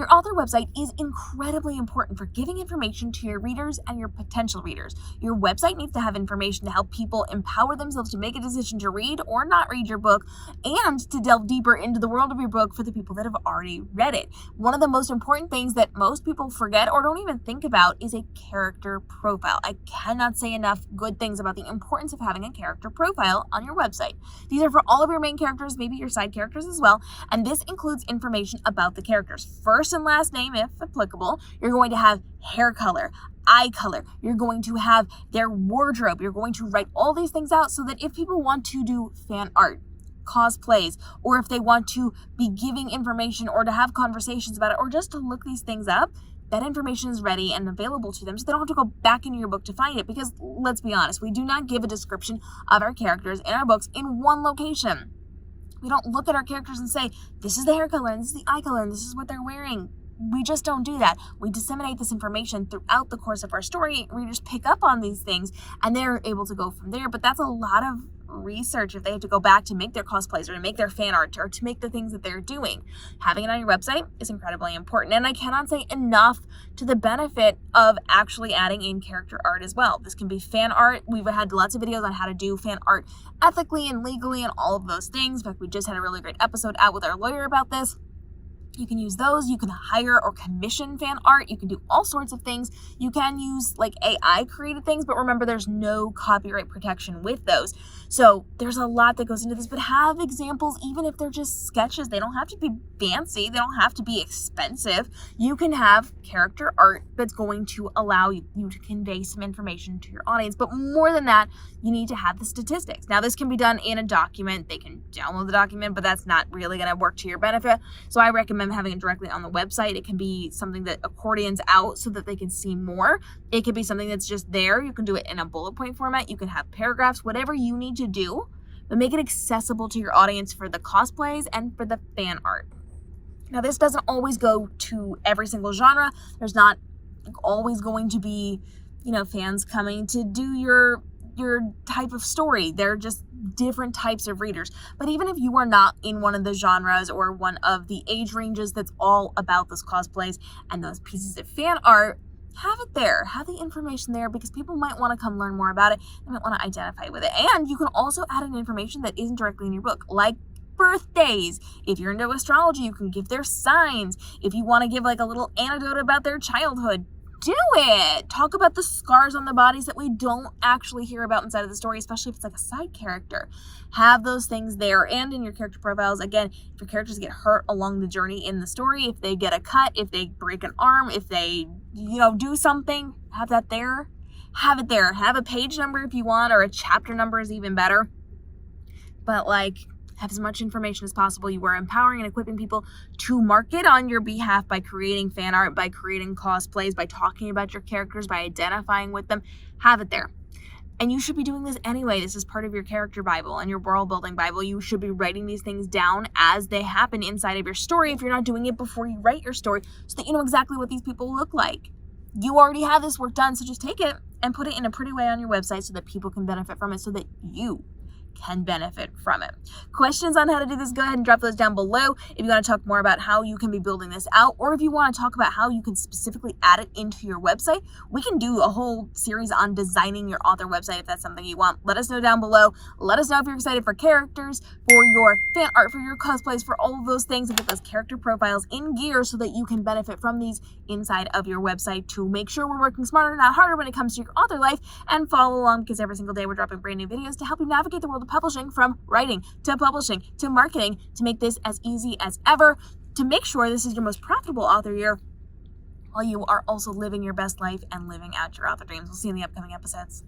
Your author website is incredibly important for giving information to your readers and your potential readers. Your website needs to have information to help people empower themselves to make a decision to read or not read your book, and to delve deeper into the world of your book for the people that have already read it. One of the most important things that most people forget or don't even think about is a character profile. I cannot say enough good things about the importance of having a character profile on your website. These are for all of your main characters, maybe your side characters as well, and this includes information about the characters. First and last name, if applicable. You're going to have hair color, eye color. You're going to have their wardrobe. You're going to write all these things out so that if people want to do fan art, cosplays, or if they want to be giving information or to have conversations about it, or just to look these things up, that information is ready and available to them so they don't have to go back into your book to find it. Because let's be honest, we do not give a description of our characters in our books in one location. We don't look at our characters and say, this is the hair color, and this is the eye color, and this is what they're wearing. We just don't do that. We disseminate this information throughout the course of our story. Readers pick up on these things, and they're able to go from there. But that's a lot of research if they have to go back to make their cosplays or to make their fan art or to make the things that they're doing. Having it on your website is incredibly important. And I cannot say enough to the benefit of actually adding in character art as well. This can be fan art. We've had lots of videos on how to do fan art ethically and legally and all of those things. In fact, we just had a really great episode out with our lawyer about this. You can use those. You can hire or commission fan art. You can do all sorts of things. You can use like AI created things, but remember there's no copyright protection with those. So there's a lot that goes into this, but have examples, even if they're just sketches. They don't have to be fancy. They don't have to be expensive. You can have character art that's going to allow you to convey some information to your audience. But more than that, you need to have the statistics. Now this can be done in a document. They can download the document, but that's not really going to work to your benefit. So I recommend having it directly on the website. It can be something that accordions out so that they can see more. It could be something that's just there. You can do it in a bullet point format. You can have paragraphs, whatever you need to do, but make it accessible to your audience for the cosplays and for the fan art. Now, this doesn't always go to every single genre. There's not always going to be, fans coming to do your type of story. They're just different types of readers. But even if you are not in one of the genres or one of the age ranges that's all about those cosplays and those pieces of fan art, have it there. Have the information there because people might want to come learn more about it. They might want to identify with it. And you can also add in information that isn't directly in your book, like birthdays. If you're into astrology, you can give their signs. If you want to give like a little anecdote about their childhood, do it. Talk about the scars on the bodies that we don't actually hear about inside of the story, especially if it's like a side character. Have those things there and in your character profiles. Again, if your characters get hurt along the journey in the story, if they get a cut, if they break an arm, if they, do something, have that there. Have it there. Have a page number if you want, or a chapter number is even better. But have as much information as possible. You are empowering and equipping people to market on your behalf by creating fan art, by creating cosplays, by talking about your characters, by identifying with them. Have it there. And you should be doing this anyway. This is part of your character Bible and your world building Bible. You should be writing these things down as they happen inside of your story if you're not doing it before you write your story, so that you know exactly what these people look like. You already have this work done, so just take it and put it in a pretty way on your website so that people can benefit from it, so that you can benefit from it. Questions on how to do this, go ahead and drop those down below. If you want to talk more about how you can be building this out, or if you want to talk about how you can specifically add it into your website, we can do a whole series on designing your author website if that's something you want. Let us know down below. Let us know if you're excited for characters, for your fan art, for your cosplays, for all of those things, and get those character profiles in gear so that you can benefit from these inside of your website to make sure we're working smarter, not harder when it comes to your author life. And follow along, because every single day we're dropping brand new videos to help you navigate the world of publishing, from writing to publishing to marketing, to make this as easy as ever, to make sure this is your most profitable author year while you are also living your best life and living out your author dreams. We'll see you in the upcoming episodes.